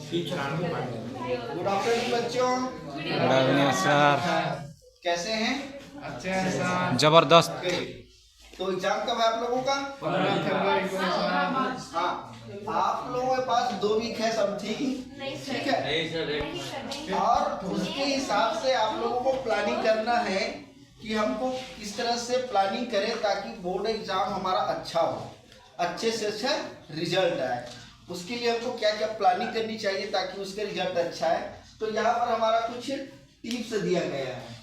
Good afternoon बच्चों। Good afternoon sir. कैसे हैं? अच्छे हैं सर। जबरदस्त। तो एग्जाम कब है आप लोगों का? 15 फरवरी को सर। हाँ, आप लोगों के पास 2 वीक है समथिंग, ठीक है। और उसके हिसाब से आप लोगों को प्लानिंग करना है कि हमको किस तरह से प्लानिंग करें ताकि बोर्ड एग्जाम हमारा अच्छा हो, अच्छे से अच्छा रिजल्ट आए। उसके लिए हमको क्या क्या प्लानिंग करनी चाहिए ताकि उसका रिजल्ट अच्छा है। तो यहाँ पर हमारा कुछ टिप्स दिया गया है,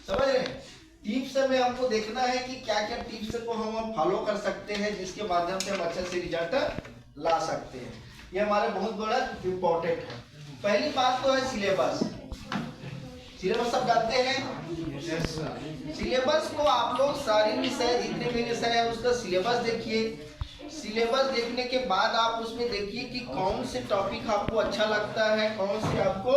समझ रहे हैं। टिप्स में हमको देखना है कि क्या क्या टिप्स को हम फॉलो कर सकते हैं जिसके माध्यम से हम अच्छे से रिजल्ट ला सकते हैं। ये हमारे बहुत बड़ा इम्पोर्टेंट है। पहली बात तो है सिलेबस। सिलेबस सब जानते हैं। सिलेबस को आप लोग सारे विषय जितने भी विषय है उसका सिलेबस देखिए। सिलेबस देखने के बाद आप उसमें देखिए कि कौन से टॉपिक आपको अच्छा लगता है, कौन से आपको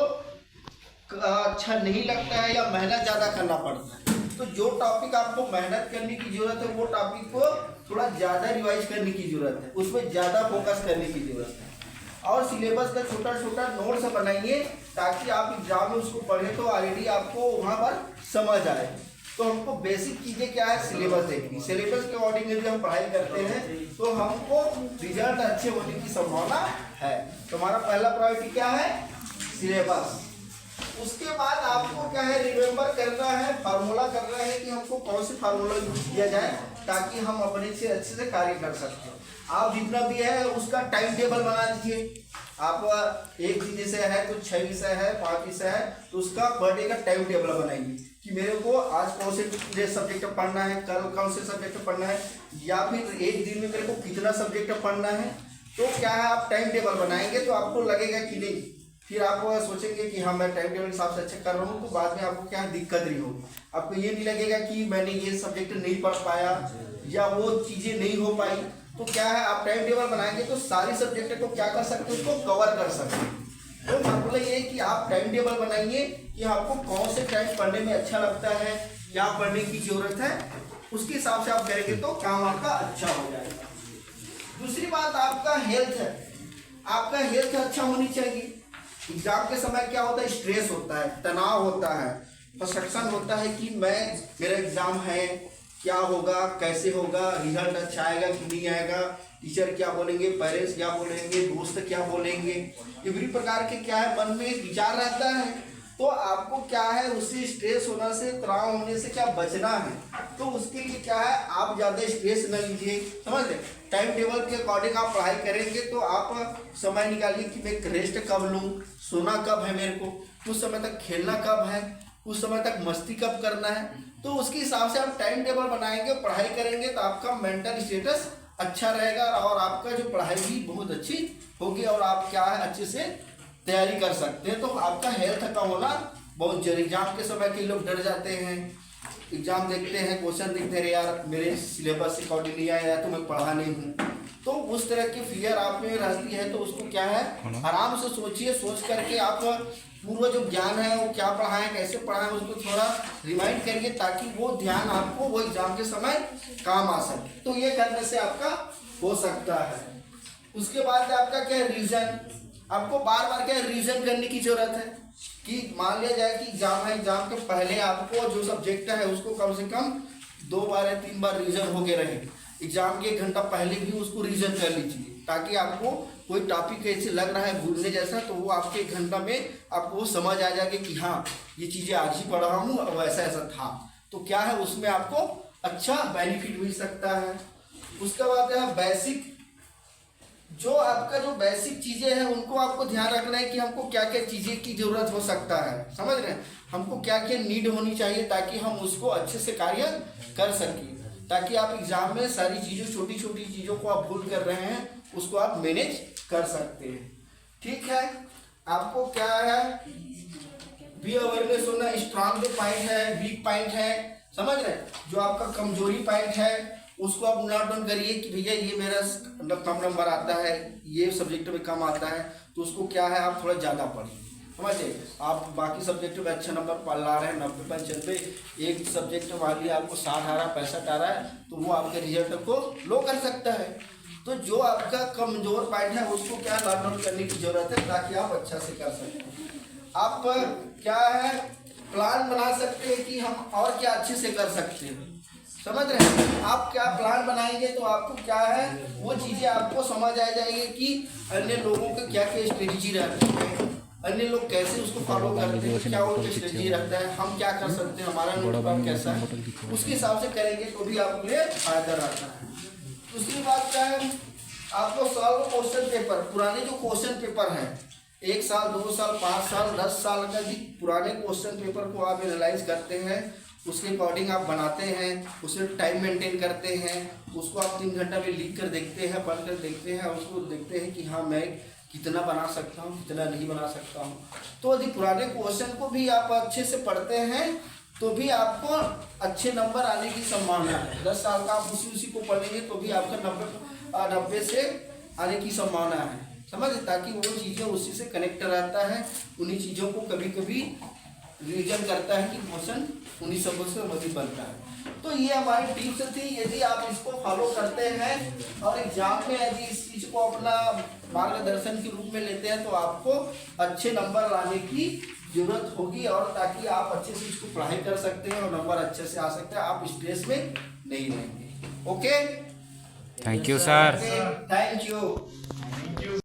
अच्छा नहीं लगता है या मेहनत ज़्यादा करना पड़ता है। तो जो टॉपिक आपको मेहनत करने की ज़रूरत है वो टॉपिक को थोड़ा ज़्यादा रिवाइज करने की ज़रूरत है, उसमें ज़्यादा फोकस करने की ज़रूरत है। और सिलेबस का छोटा छोटा नोट्स बनाइए ताकि आप एग्जाम में उसको पढ़ें तो ऑलरेडी आपको वहाँ पर समझ आए। तो हमको बेसिक चीज़ें क्या है, सिलेबस देखनी। सिलेबस के अकॉर्डिंग यदि हम पढ़ाई करते हैं तो हमको रिजल्ट अच्छे होने की संभावना है। तो हमारा पहला प्रायोरिटी क्या है, सिलेबस। उसके बाद आपको क्या है, रिमेम्बर करना है, फार्मूला करना है कि हमको कौन से फार्मूला यूज किया जाए ताकि हम अपने से अच्छे से कार्य कर सकते हैं। आप जितना भी है उसका टाइम टेबल बना दीजिए। आप एक विषय है, कुछ 6 विषय है, 5 विषय है, तो उसका पर डे का टाइम टेबल बनाइए कि मेरे को आज कौन से सब्जेक्ट पढ़ना है, कल कौन से सब्जेक्ट पढ़ना है, या फिर एक दिन में मेरे को कितना सब्जेक्ट पढ़ना है। तो क्या है, आप टाइम टेबल बनाएंगे तो आपको लगेगा कि नहीं, फिर आप सोचेंगे कि हाँ मैं टाइम टेबल के हिसाब से अच्छा कर रहा हूँ, तो बाद में आपको क्या दिक्कत नहीं होगी। आपको ये नहीं लगेगा कि मैंने ये सब्जेक्ट नहीं पढ़ पाया या वो चीज़ें नहीं हो पाई। तो क्या है, आप टाइम टेबल बनाएंगे तो सारी सब्जेक्ट को क्या कर सकते हैं, उसको कवर कर सकते हैं। तो मतलब ये है कि आप टाइम टेबल बनाइए कि आपको कौन से टाइम पढ़ने में अच्छा लगता है, क्या पढ़ने की जरूरत है, उसके हिसाब से आप करेंगे तो काम आपका अच्छा हो जाएगा। दूसरी बात आपका हेल्थ है। आपका हेल्थ अच्छा होनी चाहिए। एग्जाम के समय क्या होता है, स्ट्रेस होता है, तनाव होता है, फ्रस्ट्रेशन होता है कि मेरा एग्जाम है, क्या होगा, कैसे होगा, रिजल्ट अच्छा आएगा कि नहीं आएगा, टीचर क्या बोलेंगे, पेरेंट्स क्या बोलेंगे, दोस्त क्या बोलेंगे, इसी प्रकार के क्या है मन में विचार रहता है। तो आपको क्या है, उससे स्ट्रेस होने से, तनाव होने से क्या बचना है। तो उसके लिए क्या है, आप ज़्यादा स्ट्रेस न लीजिए, समझ रहे। टाइम टेबल के अकॉर्डिंग आप पढ़ाई करेंगे तो आप समय निकालिए कि मैं रेस्ट कब लूँ, सोना कब है मेरे को, कुछ समय तक खेलना कब है, कुछ समय तक मस्ती कब करना है। तो उसके हिसाब से आप टाइम टेबल बनाएंगे, पढ़ाई करेंगे तो आपका मेंटल स्टेटस अच्छा रहेगा और आपका जो पढ़ाई भी बहुत अच्छी होगी और आप क्या है अच्छे से तैयारी कर सकते हैं। तो आपका हेल्थ का होना बहुत जरूरी। एग्जाम के समय कई लोग डर जाते हैं, एग्जाम देखते हैं, क्वेश्चन देखते हैं, यार मेरे सिलेबस के अकॉर्डिंग नहीं आया तो मैं पढ़ा नहीं हूँ। तो उस तरह की फियर आप में रहती है, तो उसको क्या है, आराम से सोचिए, सोच करके आप पूर्व जो ज्ञान है वो क्या पढ़ाएं, कैसे पढ़ाएं, उसको थोड़ा रिमाइंड करिए ताकि वो ध्यान आपको वो एग्जाम के समय काम आ सके। तो ये करने से आपका हो सकता है। उसके बाद आपका क्या है, रिवीजन। आपको बार बार क्या रिवीजन करने की जरूरत है कि मान लिया जाए कि एग्जाम है, एग्जाम के पहले आपको जो सब्जेक्ट है उसको कम से कम 2 बार या 3 बार रिवीजन हो गए रहे। एग्जाम के 1 घंटा पहले भी उसको रिवीजन कर लीजिए ताकि आपको कोई टॉपिक ऐसे लग रहा है भूलने जैसा, तो वो आपके 1 घंटा में आपको समझ आ जाएगा कि हाँ ये चीज़ें आज ही पढ़ रहा हूँ और वैसा ऐसा था। तो क्या है, उसमें आपको अच्छा बेनिफिट मिल सकता है। उसके बाद है बेसिक, जो आपका जो बेसिक चीज़ें हैं उनको आपको ध्यान रखना है कि हमको क्या क्या चीज़ें की ज़रूरत हो सकता है, समझ रहे हैं। हमको क्या क्या नीड होनी चाहिए ताकि हम उसको अच्छे से कार्य कर सकें, ताकि आप एग्जाम में सारी चीज़ों, छोटी छोटी चीज़ों को आप भूल कर रहे हैं उसको आप मैनेज कर सकते हैं। ठीक है, आपको क्या है, बी अवेयरनेस होना, स्ट्रांग जो पॉइंट है, वीक पॉइंट है, समझ रहे हैं। जो आपका कमजोरी पॉइंट है उसको आप नोट डाउन करिए कि भैया ये मेरा कम नंबर आता है, ये सब्जेक्ट में कम आता है, तो उसको क्या है आप थोड़ा ज़्यादा पढ़िए, समझिए। आप बाकी सब्जेक्ट में अच्छा नंबर पढ़ ला रहे हैं 90-95, एक सब्जेक्ट मान लिया आपको 60 आ रहा है, 65 आ रहा है, तो वो आपके रिजल्ट को लो कर सकता है। तो जो आपका कमजोर पॉइंट है उसको क्या लर्न आउट करने की जरूरत है ताकि आप अच्छा से कर सकें। आप क्या है प्लान बना सकते हैं कि हम और क्या अच्छे से कर सकते हैं, समझ रहे हैं। आप क्या प्लान बनाएंगे तो आपको क्या है वो चीज़ें आपको समझ आ जाएगी कि अन्य लोगों के क्या क्या स्ट्रेटजी रहती है, अन्य लोग कैसे उसको फॉलो करते हैं, क्या वो स्ट्रेटजी रखता है, हम क्या कर सकते हैं, हमारा अनुपात कैसा है, उसके हिसाब से करेंगे तो भी आपके लिए फायदा रहता है। दूसरी बात क्या है, आपको सॉल्व क्वेश्चन पेपर, पुराने जो क्वेश्चन पेपर हैं 1 साल 2 साल 5 साल 10 साल का भी पुराने क्वेश्चन पेपर को आप एनालाइज करते हैं, उसके अकॉर्डिंग आप बनाते हैं, उसमें टाइम मेंटेन करते हैं, उसको आप 3 घंटा में लिख कर देखते हैं, पढ़ कर देखते हैं, उसको देखते हैं कि हाँ मैं कितना बना सकता हूँ कितना नहीं बना सकता हूँ। तो यदि पुराने क्वेश्चन को भी आप अच्छे से पढ़ते हैं तो भी आपको अच्छे नंबर आने की संभावना है। 10 साल का आप उसी को पढ़ेंगे तो भी आपका 90 से आने की संभावना है, समझ, ताकि वो चीज़ें उसी से कनेक्ट रहता है, उन्हीं चीज़ों को कभी कभी रिवीजन करता है कि क्वेश्चन उन्हीं सबों से मदद बनता है। तो ये हमारी टिप्स थी, यदि आप इसको फॉलो करते हैं और एग्जाम में यदि इस चीज़ को अपना मार्गदर्शन के रूप में लेते हैं तो आपको अच्छे नंबर लाने की जरूरत होगी, और ताकि आप अच्छे से इसको पढ़ाई कर सकते हैं और नंबर अच्छे से आ सकते हैं, आप स्ट्रेस में नहीं रहेंगे। Okay, thank you sir. Thank you.